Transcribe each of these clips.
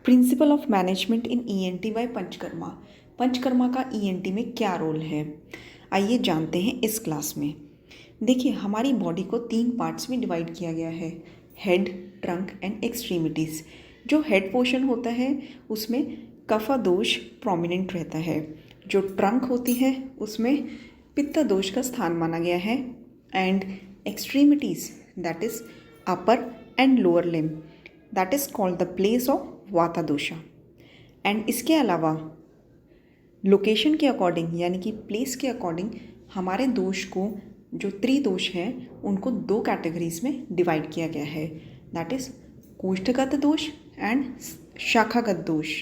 Principal of management in ENT by Panchakarma. Panchakarma का ENT में क्या रोल है, आइए जानते हैं इस क्लास में। देखिए, हमारी बॉडी को 3 पार्ट्स में डिवाइड किया गया है, हेड, ट्रंक एंड एक्सट्रीमिटीज़। जो हेड पोर्शन होता है उसमें कफा दोष प्रोमिनेंट रहता है। जो ट्रंक होती है उसमें पित्त दोष का स्थान माना गया है। And extremities that is upper and lower limb that is called the place of वाता दोषा। एंड इसके अलावा लोकेशन के अकॉर्डिंग यानी कि प्लेस के अकॉर्डिंग हमारे दोष को, जो त्रिदोष हैं, उनको 2 कैटेगरीज में डिवाइड किया गया है, दैट इज़ कोष्ठगत दोष एंड शाखागत दोष।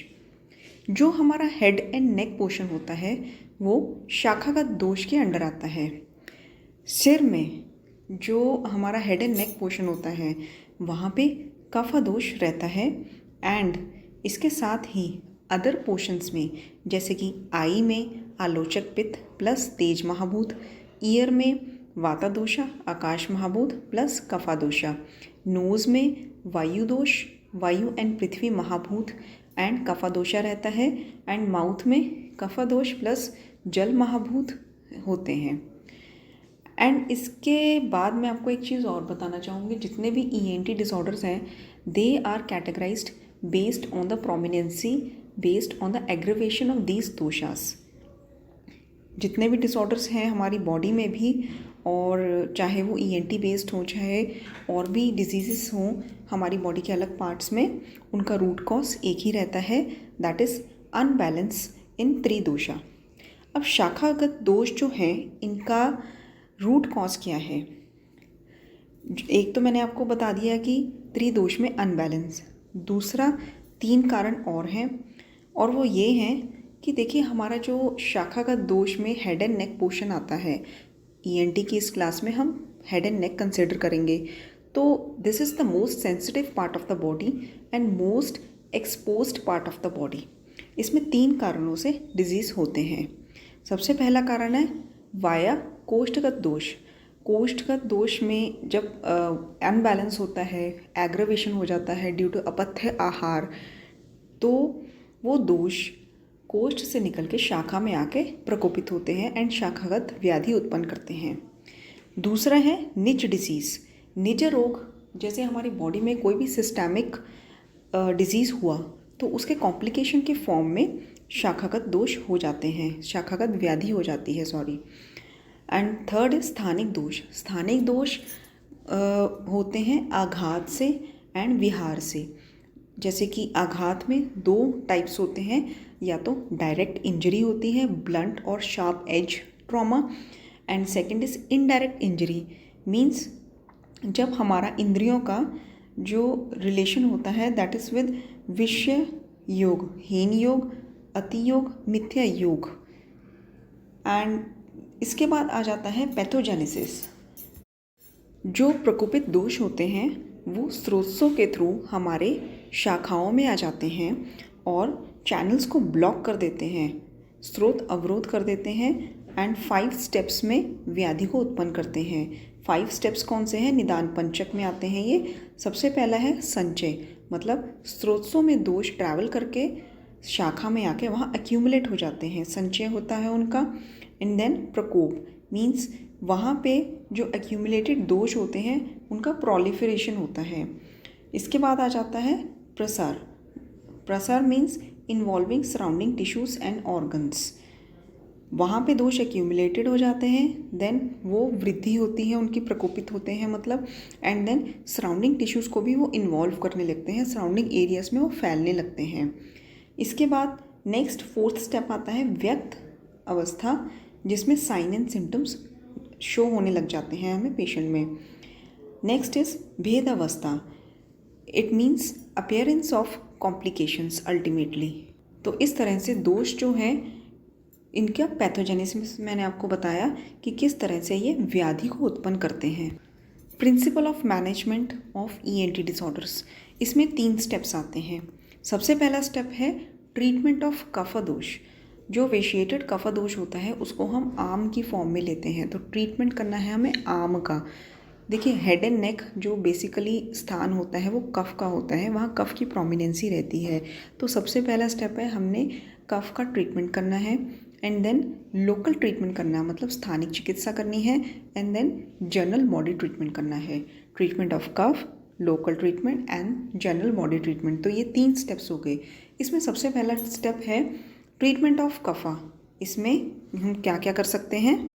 जो हमारा हेड एंड नेक पोर्शन होता है वो शाखागत दोष के अंडर आता है। सिर में जो हमारा हेड एंड नेक पोर्शन होता है वहाँ पे कफा दोष रहता है। एंड इसके साथ ही अदर पोर्शंस में, जैसे कि आई में आलोचक पित्त प्लस तेज महाभूत, ईयर में वाता दोषा आकाश महाभूत प्लस कफा दोषा, नोज़ में वायु दोष वायु एंड पृथ्वी महाभूत एंड कफा दोषा रहता है। एंड माउथ में कफा दोष प्लस जल महाभूत होते हैं। एंड इसके बाद मैं आपको एक चीज़ और बताना चाहूँगी, जितने भी ईएनटी डिसऑर्डर्स हैं they are categorised based on the prominency based on the aggravation of these दोषास। जितने भी डिसऑर्डर्स हैं हमारी बॉडी में भी, और चाहे वो ईएनटी बेस्ड हो चाहे और भी डिजीज़ हों हमारी बॉडी के अलग पार्ट्स में, उनका रूट कॉज एक ही रहता है, दैट इज़ अनबैलेंस इन त्रिदोषा। अब शाखागत दोष जो हैं इनका रूट कॉज क्या है? एक तो मैंने आपको बता दिया कि त्रिदोष में अनबैलेंस, दूसरा 3 कारण और हैं, और वो ये हैं कि देखिए, हमारा जो शाखागत दोष में हेड एंड नेक पोर्शन आता है, ईएनटी की इस क्लास में हम हेड एंड नेक कंसिडर करेंगे, तो this is the most sensitive part of the body and most exposed part of the body. इसमें 3 कारणों से डिजीज़ होते हैं। सबसे पहला कारण है वाया कोष्ठगत दोष। कोष्ठगत दोष में जब अनबैलेंस होता है, एग्रेवेशन हो जाता है ड्यू टू अपथ्य आहार, तो वो दोष कोष्ठ से निकल के शाखा में आके प्रकोपित होते हैं एंड शाखागत व्याधि उत्पन्न करते हैं। दूसरा है निज डिजीज़। निज रोग, जैसे हमारी बॉडी में कोई भी सिस्टेमिक डिजीज़ हुआ तो उसके कॉम्प्लिकेशन के फॉर्म में शाखागत दोष हो जाते हैं, शाखागत व्याधि हो जाती है, सॉरी। एंड थर्ड है स्थानिक दोष। स्थानिक दोष होते हैं आघात से एंड विहार से। जैसे कि आघात में 2 टाइप्स होते हैं, या तो डायरेक्ट इंजरी होती है, ब्लंट और sharp edge trauma, and second is indirect injury, means जब हमारा इंद्रियों का जो रिलेशन होता है दैट इज़ विद विषय योग, हीन योग, अति योग, मिथ्या योग। एंड इसके बाद आ जाता है पैथोजेनेसिस। जो प्रकोपित दोष होते हैं वो स्रोतों के थ्रू हमारे शाखाओं में आ जाते हैं और चैनल्स को ब्लॉक कर देते हैं, स्रोत अवरोध कर देते हैं एंड 5 स्टेप्स में व्याधि को उत्पन्न करते हैं। 5 स्टेप्स कौन से हैं? निदान पंचक में आते हैं ये। सबसे पहला है संचय, मतलब स्रोतों में दोष ट्रैवल करके शाखा में आके वहाँ एक्यूमुलेट हो जाते हैं, संचय होता है उनका। एंड देन प्रकोप, मीन्स वहाँ पे जो एक्यूमुलेटेड दोष होते हैं उनका प्रोलिफरेशन होता है। इसके बाद आ जाता है प्रसार। प्रसार means involving surrounding tissues and organs. वहाँ पे दोष एक्यूमुलेटेड हो जाते हैं, देन वो वृद्धि होती है उनकी, प्रकोपित होते हैं मतलब, एंड देन सराउंडिंग टिश्यूज़ को भी वो इन्वॉल्व करने लगते हैं, सराउंडिंग एरियाज़ में वो फैलने लगते हैं। इसके बाद नेक्स्ट 4th स्टेप आता है व्यक्त अवस्था, जिसमें साइन एंड सिम्टम्स शो होने लग जाते हैं हमें पेशेंट में। नेक्स्ट इज भेद अवस्था, it means appearance of complications ultimately. तो इस तरह से दोष जो हैं इनका पैथोजेनेसिस मैंने आपको बताया कि किस तरह से ये व्याधि को उत्पन्न करते हैं। Principal of management of ENT disorders, इसमें 3 स्टेप्स आते हैं। सबसे पहला स्टेप है ट्रीटमेंट ऑफ कफा दोष। जो वेशिएटेड कफा दोष होता है उसको हम आम की फॉर्म में लेते हैं, तो ट्रीटमेंट करना है हमें आम का। देखिए हेड एंड नेक जो बेसिकली स्थान होता है वो कफ का होता है, वहाँ कफ की प्रोमिनेंसी रहती है। तो सबसे पहला स्टेप है हमने कफ का ट्रीटमेंट करना है एंड देन लोकल ट्रीटमेंट करना है, मतलब स्थानिक चिकित्सा करनी है and then general body treatment करना है। Treatment of kapha, local treatment and general body treatment. तो ये 3 स्टेप्स हो गए। इसमें सबसे पहला स्टेप है ट्रीटमेंट ऑफ कफा। इसमें हम क्या क्या कर सकते हैं?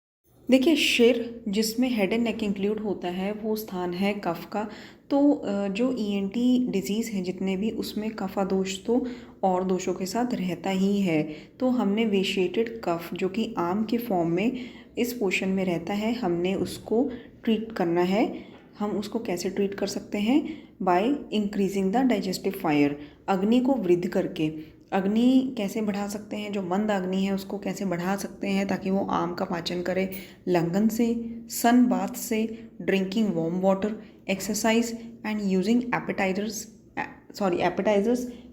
देखिए सिर जिसमें हेड एंड नेक इंक्लूड होता है वो स्थान है कफ का। तो जो ईएनटी डिजीज़ है जितने भी, उसमें कफा दोष तो और दोषों के साथ रहता ही है। तो हमने वेशिएटेड कफ जो कि आम के फॉर्म में इस पोर्शन में रहता है, हमने उसको ट्रीट करना है। हम उसको कैसे ट्रीट कर सकते हैं? By increasing the digestive fire, अग्नि को वृद्धि करके। अग्नि कैसे बढ़ा सकते हैं? जो मंद अग्नि है उसको कैसे बढ़ा सकते हैं ताकि वो आम का पाचन करे? लंघन से, सन बाथ से, drinking warm water, exercise and using appetisers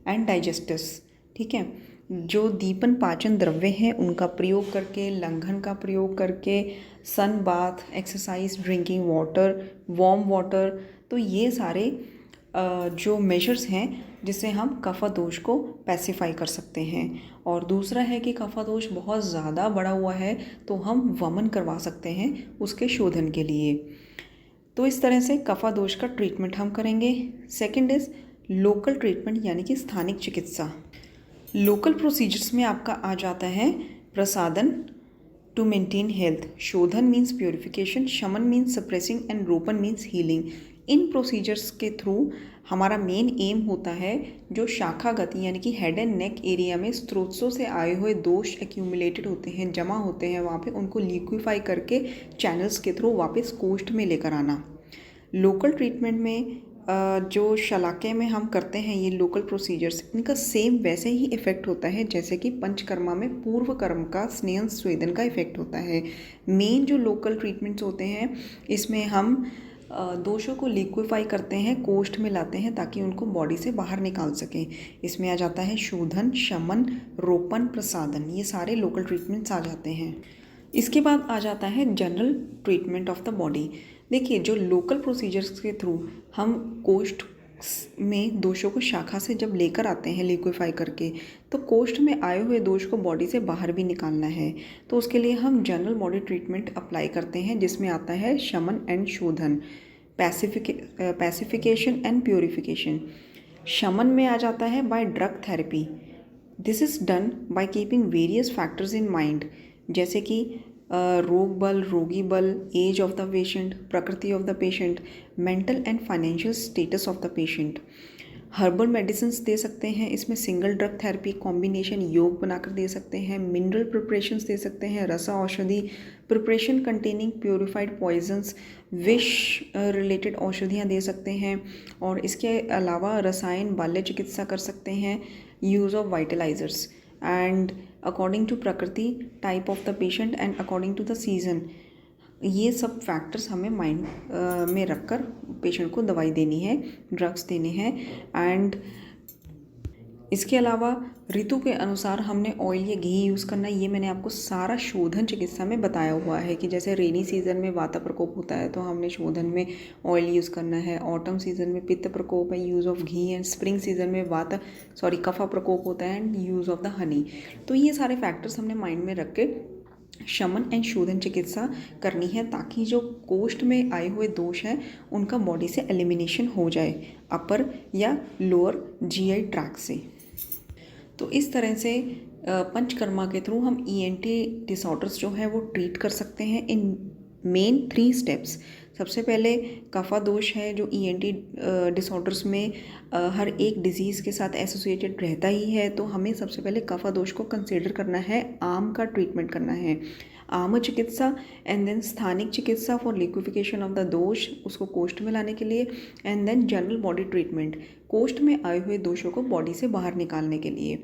and digesters. ठीक है, जो दीपन पाचन द्रव्य हैं उनका प्रयोग करके, लंघन का प्रयोग करके, sun bath, exercise, drinking water, warm water. तो ये सारे जो मेजर्स हैं जिससे हम कफा दोष को पैसिफाई कर सकते हैं। और दूसरा है कि कफा दोष बहुत ज़्यादा बढ़ा हुआ है तो हम वमन करवा सकते हैं उसके शोधन के लिए। तो इस तरह से कफा दोष का ट्रीटमेंट हम करेंगे। सेकंड इज़ लोकल ट्रीटमेंट, यानी कि स्थानिक चिकित्सा। लोकल प्रोसीजर्स में आपका आ जाता है प्रसादन टू मेंटेन हेल्थ, शोधन मीन्स प्योरिफिकेशन, शमन मीन्स सप्रेसिंग एंड रोपन मीन्स हीलिंग। इन प्रोसीजर्स के थ्रू हमारा मेन एम होता है जो शाखागत यानी कि हेड एंड नेक एरिया में स्रोतों से आए हुए दोष एक्यूमुलेटेड होते हैं, जमा होते हैं वहाँ पे, उनको लिक्विफाई करके चैनल्स के थ्रू वापस कोष्ठ में लेकर आना। लोकल ट्रीटमेंट में जो शलाके में हम करते हैं ये लोकल प्रोसीजर्स, इनका सेम वैसे ही इफ़ेक्ट होता है जैसे कि पंचकर्मा में पूर्व कर्म का स्नेहन स्वेदन का इफ़ेक्ट होता है। मेन जो लोकल ट्रीटमेंट्स होते हैं इसमें हम दोषों को लिक्विफाई करते हैं, कोष्ठ में लाते हैं ताकि उनको बॉडी से बाहर निकाल सकें। इसमें आ जाता है शोधन, शमन, रोपण, प्रसादन, ये सारे लोकल ट्रीटमेंट्स आ जाते हैं। इसके बाद आ जाता है general treatment of the body. देखिए जो लोकल प्रोसीजर्स के थ्रू हम कोष्ठ में दोषों को शाखा से जब लेकर आते हैं लिक्विफाई करके, तो कोष्ठ में आए हुए दोष को बॉडी से बाहर भी निकालना है। तो उसके लिए हम जनरल बॉडी ट्रीटमेंट अप्लाई करते हैं जिसमें आता है शमन एंड शोधन, पैसिफिकेशन एंड प्योरिफिकेशन। शमन में आ जाता है by drug therapy. This is done by keeping various factors in mind, जैसे कि रोग बल, रोगी बल, एज ऑफ द पेशेंट, प्रकृति of the patient, mental and financial status of the patient. Herbal medicines दे सकते हैं, इसमें सिंगल ड्रग थेरेपी कॉम्बिनेशन योग बनाकर दे सकते हैं, मिनरल प्रिपरेशंस दे सकते हैं, रसा औषधि, प्रिपरेशन कंटेनिंग प्योरीफाइड पॉइजन्स, विष रिलेटेड औषधियाँ दे सकते हैं। और इसके अलावा रसायन बाल्य चिकित्सा कर सकते हैं, use of vitalisers and according to प्रकृति, type of the patient and according to the season. ये सब फैक्टर्स हमें माइंड में रखकर पेशेंट को दवाई देनी है, ड्रग्स देने हैं। एंड इसके अलावा ऋतु के अनुसार हमने ऑयल या घी यूज़ करना है। ये मैंने आपको सारा शोधन चिकित्सा में बताया हुआ है कि जैसे रेनी सीज़न में वाता प्रकोप होता है तो हमने शोधन में ऑयल यूज़ करना है, ऑटम सीज़न में पित्त प्रकोप है, use of ghee, and spring season में कफा प्रकोप होता है and use of the honey. तो ये सारे फैक्टर्स हमने माइंड में रख के शमन एंड शोधन चिकित्सा करनी है ताकि जो कोष्ठ में आए हुए दोष हैं उनका बॉडी से एलिमिनेशन हो जाए, अपर या लोअर जीआई ट्रैक्ट से। तो इस तरह से पंचकर्मा के थ्रू हम ईएनटी डिसऑर्डर्स जो है वो ट्रीट कर सकते हैं इन मेन 3 स्टेप्स। सबसे पहले कफा दोष है जो ईएनटी डिसऑर्डर्स में हर एक डिजीज़ के साथ एसोसिएटेड रहता ही है, तो हमें सबसे पहले कफा दोष को कंसीडर करना है, आम का ट्रीटमेंट करना है, आम चिकित्सा एंड देन स्थानिक चिकित्सा फॉर लिक्विफिकेशन ऑफ द दोष, उसको कोष्ठ में लाने के लिए, and then general body treatment, कोष्ठ में आए हुए दोषों को बॉडी से बाहर निकालने के लिए।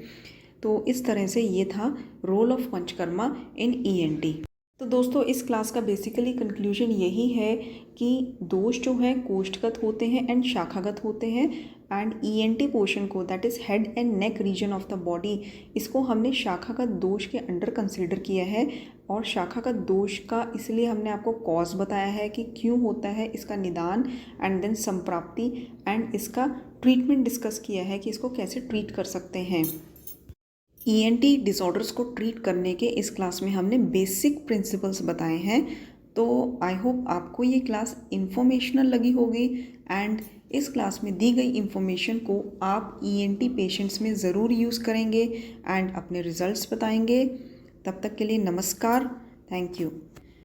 तो इस तरह से ये था role of Panchakarma in ENT. तो दोस्तों इस क्लास का बेसिकली कंक्लूजन यही है कि दोष जो हैं कोष्ठगत होते हैं एंड शाखागत होते हैं, एंड ईएनटी पोर्शन को, that is head and neck region of the body, इसको हमने शाखागत दोष के अंडर कंसीडर किया है और शाखा का दोष का इसलिए हमने आपको कॉज बताया है कि क्यों होता है, इसका निदान एंड देन संप्राप्ति एंड इसका ट्रीटमेंट डिस्कस किया है कि इसको कैसे ट्रीट कर सकते हैं। ईएनटी डिसऑर्डर्स को ट्रीट करने के इस क्लास में हमने बेसिक प्रिंसिपल्स बताए हैं। तो आई होप आपको ये क्लास इंफॉर्मेशनल लगी होगी एंड इस क्लास में दी गई इंफॉर्मेशन को आप ईएनटी पेशेंट्स में ज़रूर यूज़ करेंगे एंड अपने रिजल्ट्स बताएंगे। तब तक के लिए नमस्कार, थैंक यू।